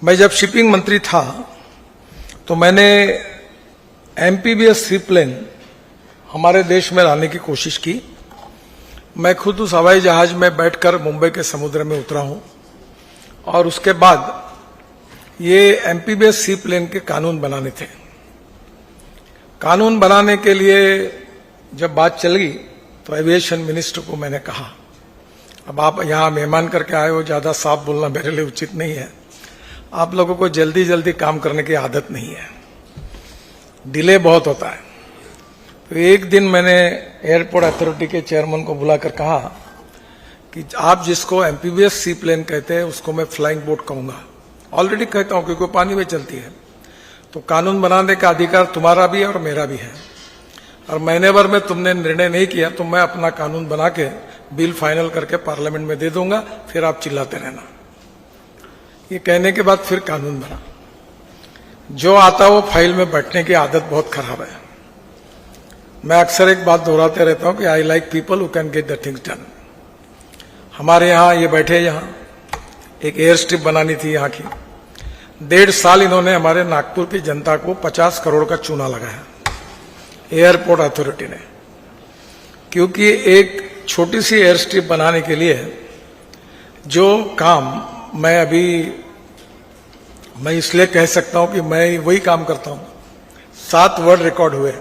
मैं जब शिपिंग मंत्री था तो मैंने एमपीबीएस सी प्लेन हमारे देश में लाने की कोशिश की। मैं खुद उस हवाई जहाज में बैठकर मुंबई के समुद्र में उतरा हूं और उसके बाद ये एमपीबीएस सी प्लेन के कानून बनाने थे। कानून बनाने के लिए जब बात चली तो एविएशन मिनिस्टर को मैंने कहा, अब आप यहां मेहमान करके आए हो, ज्यादा साफ बोलना मेरे लिए उचित नहीं है। आप लोगों को जल्दी जल्दी काम करने की आदत नहीं है, डिले बहुत होता है। तो एक दिन मैंने एयरपोर्ट अथॉरिटी के चेयरमैन को बुलाकर कहा कि आप जिसको एमपीबीएस सी प्लेन कहते हैं उसको मैं फ्लाइंग बोट कहूंगा। ऑलरेडी कहता हूं क्योंकि पानी में चलती है। तो कानून बनाने का अधिकार तुम्हारा भी है और मेरा भी है, और महीने भर में तुमने निर्णय नहीं किया तो मैं अपना कानून बना के बिल फाइनल करके पार्लियामेंट में दे दूंगा, फिर आप चिल्लाते रहना। ये कहने के बाद फिर कानून बना। जो आता वो फाइल में बैठने की आदत बहुत खराब है। मैं अक्सर एक बात दोहराते रहता हूं कि I like people who can get the things done. हमारे यहां ये बैठे, यहां एक एयर स्ट्रिप बनानी थी यहाँ की। 1.5 साल इन्होंने हमारे नागपुर की जनता को 50 करोड़ का चूना लगाया एयरपोर्ट अथॉरिटी ने, क्योंकि एक छोटी सी एयर स्ट्रिप बनाने के लिए जो काम मैं इसलिए कह सकता हूं कि मैं वही काम करता हूं। 7 वर्ल्ड रिकॉर्ड हुए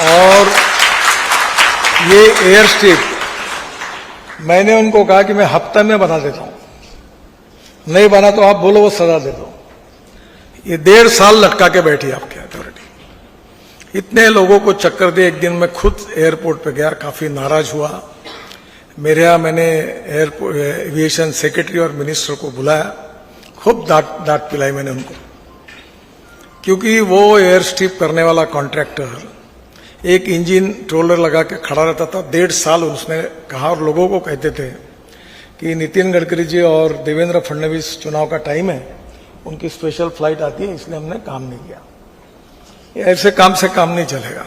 और ये एयर स्ट्रिप मैंने उनको कहा कि मैं हफ्ते में बना देता हूं, नहीं बना तो आप बोलो वो सजा दे दो। ये 1.5 साल लटका के बैठी आपकी अथॉरिटी। इतने लोगों को चक्कर दे। एक दिन मैं खुद एयरपोर्ट पे गया, काफी नाराज हुआ। मैंने एयरपोर्ट एविएशन सेक्रेटरी और मिनिस्टर को बुलाया, खूब डांट पिलाई मैंने उनको, क्योंकि वो एयर स्ट्रिप करने वाला कॉन्ट्रैक्टर एक इंजन ट्रोलर लगा के खड़ा रहता था। 1.5 साल उसने कहा और लोगों को कहते थे कि नितिन गडकरी जी और देवेंद्र फडणवीस चुनाव का टाइम है, उनकी स्पेशल फ्लाइट आती है, इसलिए हमने काम नहीं किया। ये ऐसे काम से काम नहीं चलेगा।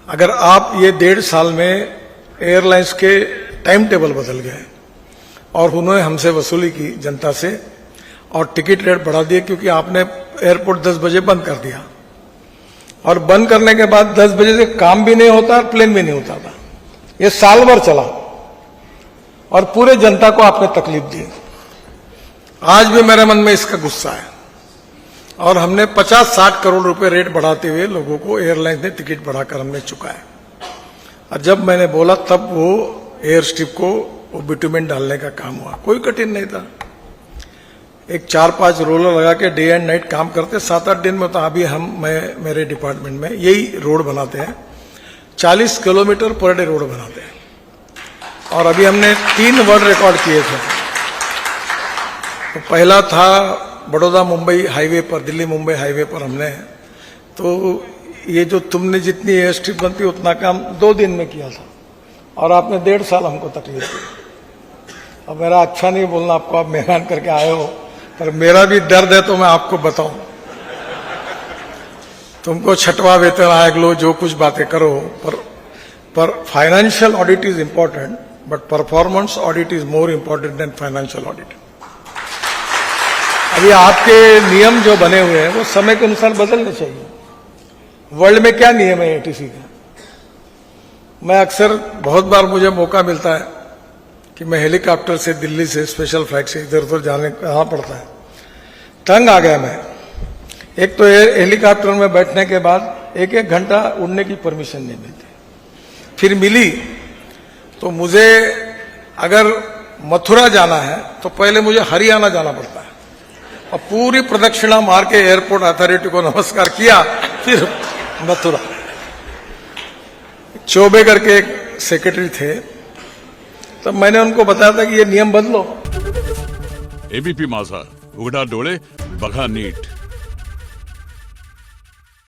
अगर आप ये 1.5 साल में एयरलाइंस के टाइम टेबल बदल गए और उन्होंने हमसे वसूली की जनता से और टिकट रेट बढ़ा दिए, क्योंकि आपने एयरपोर्ट 10 बजे बंद कर दिया और बंद करने के बाद 10 बजे से काम भी नहीं होता और प्लेन भी नहीं होता था। ये साल भर चला और पूरे जनता को आपने तकलीफ दी। आज भी मेरे मन में इसका गुस्सा है और हमने 50-60 करोड़ रुपए रेट बढ़ाते हुए लोगों को एयरलाइन ने टिकट बढ़ाकर हमने चुकाया। और जब मैंने बोला तब वो एयर स्ट्रिप को वो बिटुमेन डालने का काम हुआ। कोई कठिन नहीं था। एक 4-5 रोलर लगा के डे एंड नाइट काम करते, 7-8 दिन में। तो अभी मेरे डिपार्टमेंट में यही रोड बनाते हैं, 40 किलोमीटर पर डे रोड बनाते हैं। और अभी हमने 3 वर्ल्ड रिकॉर्ड किए थे। तो पहला था बड़ौदा मुंबई हाईवे पर, दिल्ली मुंबई हाईवे पर हमने, तो ये जो तुमने जितनी एयर स्ट्रिप बनती उतना काम 2 दिन में किया था और आपने 1.5 साल हमको तकलीफ दी। अब मेरा अच्छा नहीं बोलना आपको, आप मेहमान करके आए हो, पर मेरा भी दर्द है तो मैं आपको बताऊं। तुमको 6वां वेतन आयोग लो, जो कुछ बातें करो, पर financial audit is important, but performance audit is more important than financial audit. अभी आपके नियम जो बने हुए हैं वो समय के अनुसार बदलने चाहिए। वर्ल्ड में क्या नियम है एटीसी का? मैं अक्सर, बहुत बार मुझे मौका मिलता है कि मैं हेलीकॉप्टर से दिल्ली से स्पेशल फ्लाइट से इधर उधर जाने कहाँ पड़ता है। तंग आ गया मैं। एक तो हेलीकॉप्टर में बैठने के बाद 1-1 घंटा उड़ने की परमिशन नहीं मिलती, फिर मिली तो मुझे अगर मथुरा जाना है तो पहले मुझे हरियाणा जाना पड़ता है और पूरी प्रदक्षिणा मार के एयरपोर्ट अथॉरिटी को नमस्कार किया, फिर मथुरा। चौबे करके एक सेक्रेटरी थे, तब मैंने उनको बताया था कि ये नियम बदलो। एबीपी माझा, उघडा डोळे बघा नीट।